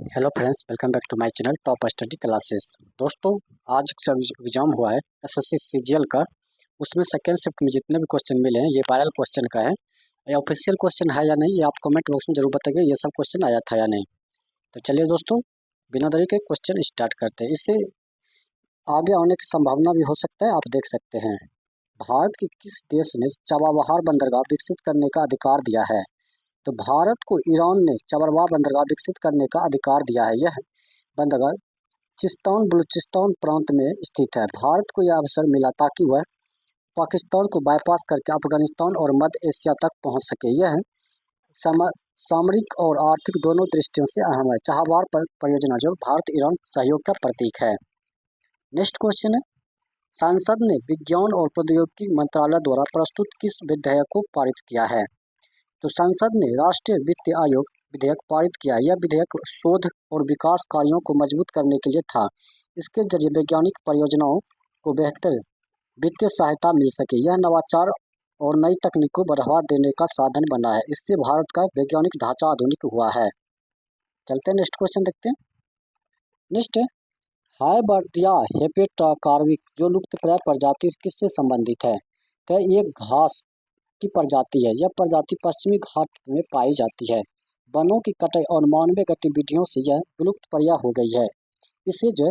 Hello friends, welcome back to my channel top study classes. दोस्तों, आज का exam हुआ है एसएससी सीजीएल का। उसमें सेकेंड शिफ्ट में जितने भी क्वेश्चन मिले हैं ये वायरल क्वेश्चन का है। ये ऑफिशियल क्वेश्चन है या नहीं, ये आप कमेंट बॉक्स में जरूर बताइए ये सब क्वेश्चन आया था या नहीं। तो चलिए दोस्तों, बिना देरी के क्वेश्चन स्टार्ट करते हैं। इससे आगे आने की संभावना भी हो सकता है। आप देख सकते हैं, भारत के किस देश ने चाबहार बंदरगाह विकसित करने का अधिकार दिया है? तो भारत को ईरान ने चाबहार बंदरगाह विकसित करने का अधिकार दिया है। यह बंदरगाह चिस्तान बलूचिस्तान प्रांत में स्थित है। भारत को यह अवसर मिला ताकि वह पाकिस्तान को बाईपास करके अफगानिस्तान और मध्य एशिया तक पहुंच सके। यह सामरिक और आर्थिक दोनों दृष्टियों से अहम है। चाबहार परियोजना जो भारत ईरान सहयोग का प्रतीक है। नेक्स्ट क्वेश्चन है, संसद ने विज्ञान और प्रौद्योगिकी मंत्रालय द्वारा प्रस्तुत किस विधेयक को पारित किया है? तो संसद ने राष्ट्रीय वित्त आयोग विधेयक पारित किया। यह विधेयक शोध और विकास कार्यों को मजबूत करने के लिए था। इसके जरिए वैज्ञानिक परियोजनाओं को बेहतर वित्तीय सहायता मिल सके। यह नवाचार और नई तकनीक को बढ़ावा देने का साधन बना है। इससे भारत का वैज्ञानिक ढांचा आधुनिक हुआ है। चलते हैं नेक्स्ट क्वेश्चन देखते हैं। नेक्स्ट है, हाइबर्डिया हेपेटा कार्विक जो लुप्तप्राय प्रजाति किससे संबंधित है? तो एक घास की प्रजाति है। यह प्रजाति पश्चिमी घाट में पाई जाती है। वनों की कटाई और मानवीय गतिविधियों से यह विलुप्तप्राय हो गई है। इसे जो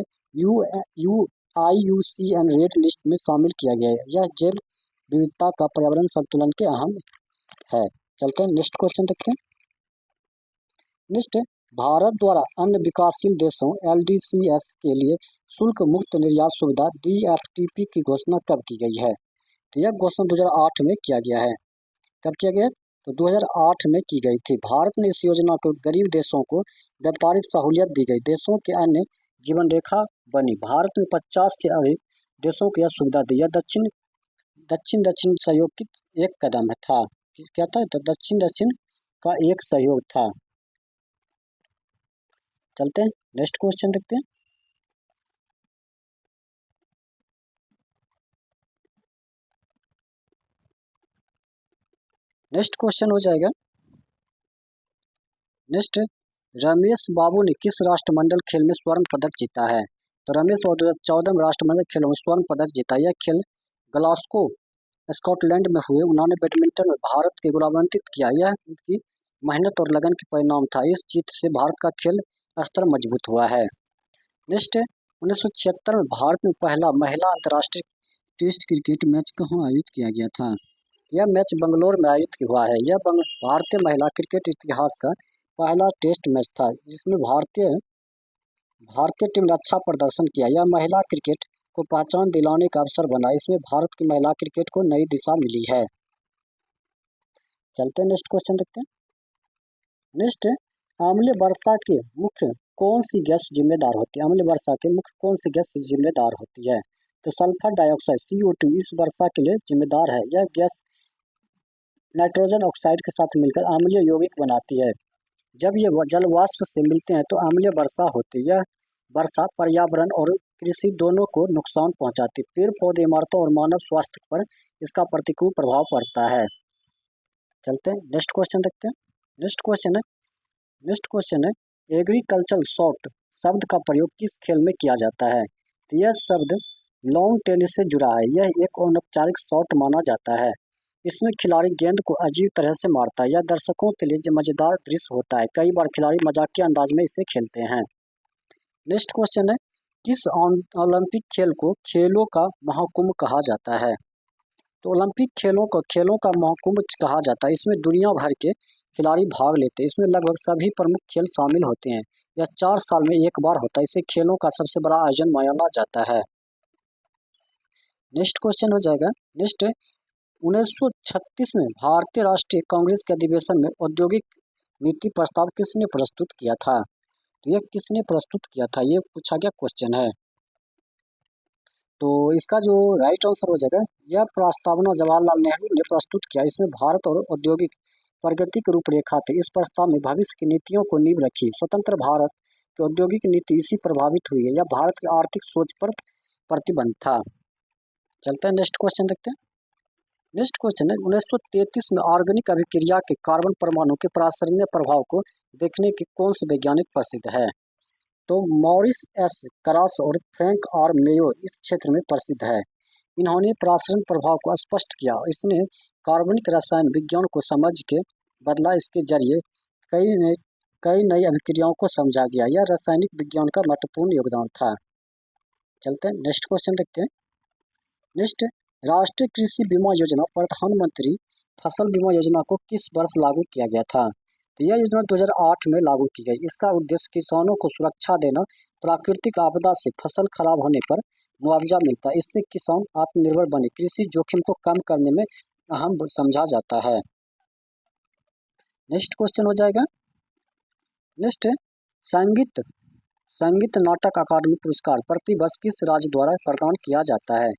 IUCN रेड लिस्ट में शामिल किया गया है। यह जैव विविधता का पर्यावरण संतुलन के अहम है। चलते हैं नेक्स्ट क्वेश्चन देखते हैं। नेक्स्ट, भारत द्वारा अन्य विकासशील देशों LDCs के लिए शुल्क मुक्त निर्यात सुविधा DFTP की घोषणा कब की गई है? तो यह घोषणा 2008 में किया गया है। कब किया गया? तो 2008 में की गई थी। भारत ने इस योजना को गरीब देशों को व्यापारिक सहूलियत दी गई। देशों के अन्य जीवन रेखा बनी। भारत में 50 से अधिक देशों को यह सुविधा दी। यह दक्षिण सहयोग की एक कदम था। क्या था? तो दक्षिण का एक सहयोग था। चलते हैं नेक्स्ट क्वेश्चन देखते हैं। नेक्स्ट क्वेश्चन हो जाएगा। नेक्स्ट, रमेश बाबू ने किस राष्ट्रमंडल खेल में स्वर्ण पदक जीता है? तो रमेश बाबू 2014 में राष्ट्रमंडल खेलों में स्वर्ण पदक जीता। यह खेल ग्लासगो स्कॉटलैंड में हुए। उन्होंने बैडमिंटन में भारत के गौरवान्वित किया। यह उनकी मेहनत और लगन के परिणाम था। इस जीत से भारत का खेल स्तर मजबूत हुआ है। नेक्स्ट, 1976 में भारत में पहला महिला अंतर्राष्ट्रीय टेस्ट क्रिकेट मैच कहाँ आयोजित किया गया था? यह मैच बंगलोर में आयोजित हुआ है। यह भारतीय महिला क्रिकेट इतिहास का पहला टेस्ट मैच था जिसमें भारतीय टीम ने अच्छा प्रदर्शन किया। यह महिला क्रिकेट को पहचान दिलाने का अवसर बना। इसमें भारत की महिला क्रिकेट को नई दिशा मिली है। चलते हैं नेक्स्ट क्वेश्चन देखते हैं। नेक्स्ट, अम्लीय वर्षा के मुख्य कौन सी गैस जिम्मेदार होती है? अम्लीय वर्षा के मुख्य कौन सी गैस जिम्मेदार होती है? तो सल्फर डाइऑक्साइड CO2 इस वर्षा के लिए जिम्मेदार है। यह गैस नाइट्रोजन ऑक्साइड के साथ मिलकर अम्लीय यौगिक बनाती है। जब ये जल वाष्प से मिलते हैं तो अम्लीय वर्षा होती है। यह वर्षा पर्यावरण और कृषि दोनों को नुकसान पहुंचाती है। पेड़ पौधे, इमारतों और मानव स्वास्थ्य पर इसका प्रतिकूल प्रभाव पड़ता है। चलते हैं नेक्स्ट क्वेश्चन देखते हैं। नेक्स्ट क्वेश्चन है, एग्रीकल्चरल शॉट शब्द का प्रयोग किस खेल में किया जाता है? तो यह शब्द लॉन टेनिस से जुड़ा है। यह एक अनौपचारिक शॉट माना जाता है। इसमें खिलाड़ी गेंद को अजीब तरह से मारता है। यह दर्शकों के लिए मजेदार दृश्य होता है। कई बार खिलाड़ी मजाकिया अंदाज में इसे खेलते हैं। नेक्स्ट क्वेश्चन है, किस ओलंपिक खेल को खेलों का महाकुंभ कहा जाता है? तो ओलंपिक खेलों का महाकुंभ कहा जाता है। इसमें दुनिया भर के खिलाड़ी भाग लेते हैं। इसमें लगभग सभी प्रमुख खेल शामिल होते हैं। यह 4 साल में एक बार होता है। इसे खेलों का सबसे बड़ा आयोजन माना जाता है। नेक्स्ट क्वेश्चन हो जाएगा। नेक्स्ट, 1936 में भारतीय राष्ट्रीय कांग्रेस के अधिवेशन में औद्योगिक नीति प्रस्ताव किसने प्रस्तुत किया था? तो यह किसने प्रस्तुत किया था, ये पूछा गया क्वेश्चन है। तो इसका जो राइट आंसर हो जाएगा, यह प्रस्तावना जवाहरलाल नेहरू ने प्रस्तुत किया। इसमें भारत और औद्योगिक प्रगति की रूपरेखा थी। इस प्रस्ताव में भविष्य की नीतियों को नींव रखी। स्वतंत्र भारत की औद्योगिक नीति इसी प्रभावित हुई है। यह भारत की आर्थिक सोच पर प्रतिबंध था। चलते हैं नेक्स्ट क्वेश्चन देखते हैं। नेक्स्ट क्वेश्चन है, 1933 में ऑर्गेनिक अभिक्रिया के कार्बन परमाणु के प्रासरणीय प्रभाव को देखने की कौन सी वैज्ञानिक प्रसिद्ध है? तो मॉरिस एस करास और फ्रैंक आर मेयो इस क्षेत्र में प्रसिद्ध है। इन्होंने परासरण प्रभाव को स्पष्ट किया। इसने कार्बनिक रसायन विज्ञान को समझ के बदला। इसके जरिए कई नई अभिक्रियाओं को समझा गया। यह रासायनिक विज्ञान का महत्वपूर्ण योगदान था। चलते हैं नेक्स्ट क्वेश्चन देखते हैं। नेक्स्ट, राष्ट्रीय कृषि बीमा योजना प्रधानमंत्री फसल बीमा योजना को किस वर्ष लागू किया गया था? तो यह योजना 2008 में लागू की गई। इसका उद्देश्य किसानों को सुरक्षा देना। प्राकृतिक आपदा से फसल खराब होने पर मुआवजा मिलता है। इससे किसान आत्मनिर्भर बने। कृषि जोखिम को कम करने में अहम समझा जाता है। नेक्स्ट क्वेश्चन हो जाएगा। नेक्स्ट, संगीत संगीत नाटक अकादमी पुरस्कार प्रति वर्ष किस राज्य द्वारा प्रदान किया जाता है?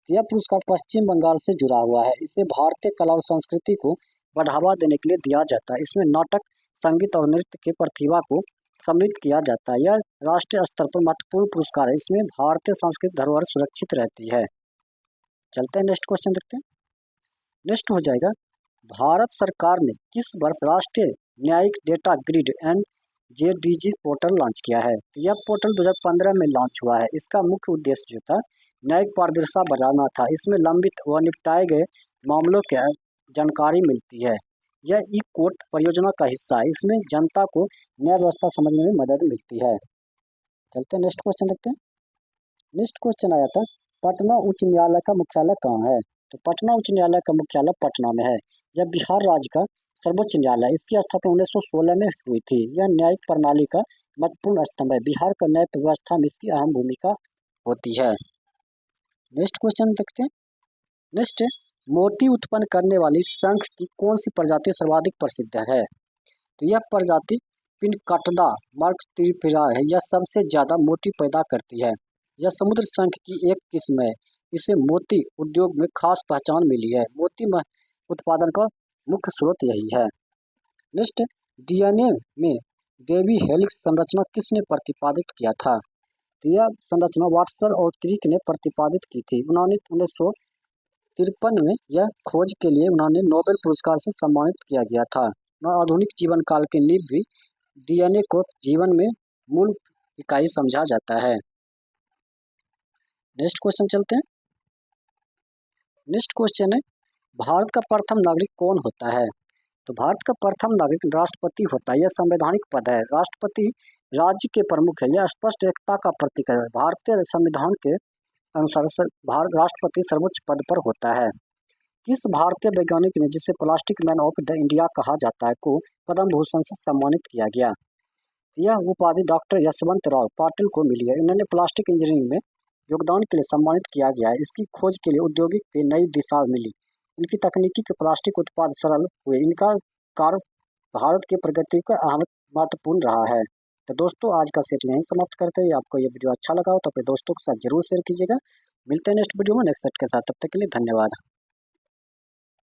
यह पुरस्कार पश्चिम बंगाल से जुड़ा हुआ है। इसे भारतीय कला और संस्कृति को बढ़ावा देने के लिए दिया जाता है। इसमें नाटक, संगीत और नृत्य के प्रतिभा को सम्मिलित किया जाता है। यह राष्ट्रीय स्तर पर महत्वपूर्ण पुरस्कार है। इसमें भारतीय सांस्कृतिक धरोहर सुरक्षित रहती है। चलते हैं नेक्स्ट क्वेश्चन देखते हैं। नेक्स्ट हो जाएगा, भारत सरकार ने किस वर्ष राष्ट्रीय न्यायिक data grid NJDG portal launch किया है? तो यह पोर्टल 2015 में लॉन्च हुआ है। इसका मुख्य उद्देश्य जो था न्यायिक पारदर्शिता बढ़ाना था। इसमें लंबित व निपटाए गए मामलों की जानकारी मिलती है। यह ई कोर्ट परियोजना का हिस्सा है। इसमें जनता को न्याय व्यवस्था समझने में मदद मिलती है। चलते हैं नेक्स्ट क्वेश्चन देखते हैं। नेक्स्ट क्वेश्चन आया था, पटना उच्च न्यायालय का मुख्यालय कहाँ है? तो पटना उच्च न्यायालय का मुख्यालय पटना में है। यह बिहार राज्य का सर्वोच्च न्यायालय है। इसकी स्थापना 1916 में हुई थी। यह न्यायिक प्रणाली का महत्वपूर्ण स्तंभ है। बिहार का न्याय व्यवस्था में इसकी अहम भूमिका होती है। नेक्स्ट क्वेश्चन देखते हैं। नेक्स्ट, मोती उत्पन्न करने वाली शंख की कौन सी प्रजाति सर्वाधिक प्रसिद्ध है? तो यह प्रजाति पिनकटदा मार्क्सटीफेरा है। यह सबसे ज्यादा मोती पैदा करती है। यह समुद्र शंख की एक किस्म है। इसे मोती उद्योग में खास पहचान मिली है। मोती उत्पादन का मुख्य स्रोत यही है। नेक्स्ट, DNA में डेवी हेलिक्स संरचना किसने प्रतिपादित किया था? तो यह संरचना वाटसन और क्रिक ने प्रतिपादित की थी। उन्होंने 1953 में यह खोज के लिए उन्होंने नोबेल पुरस्कार से सम्मानित किया गया था। आधुनिक जीवन काल के नींव भी DNA को जीवन में मूल इकाई समझा जाता है। नेक्स्ट क्वेश्चन चलते हैं। नेक्स्ट क्वेश्चन है, भारत का प्रथम नागरिक कौन होता है? तो भारत का प्रथम नागरिक राष्ट्रपति होता है। यह संवैधानिक पद है। राष्ट्रपति राज्य के प्रमुख है। यह स्पष्ट एकता का प्रतीक है। भारतीय संविधान के अनुसार राष्ट्रपति सर्वोच्च पद पर होता है। किस भारतीय वैज्ञानिक ने, जिसे plastic man of the India कहा जाता है, को पद्म भूषण से सम्मानित किया गया? यह उपाधि डॉक्टर यशवंत राव पाटिल को मिली है। इन्होंने प्लास्टिक इंजीनियरिंग में योगदान के लिए सम्मानित किया गया है। इसकी खोज के लिए औद्योगिक पे नई दिशा मिली। इनकी तकनीकी के प्लास्टिक उत्पाद सरल हुए। इनका कार्य भारत की प्रगति का अहम महत्वपूर्ण रहा है। तो दोस्तों, आज का सेट यहीं समाप्त करते हैं। आपको ये वीडियो अच्छा लगा हो तो अपने दोस्तों के साथ जरूर शेयर कीजिएगा। मिलते हैं नेक्स्ट वीडियो में नेक्स्ट सेट के साथ। तब तक के लिए धन्यवाद।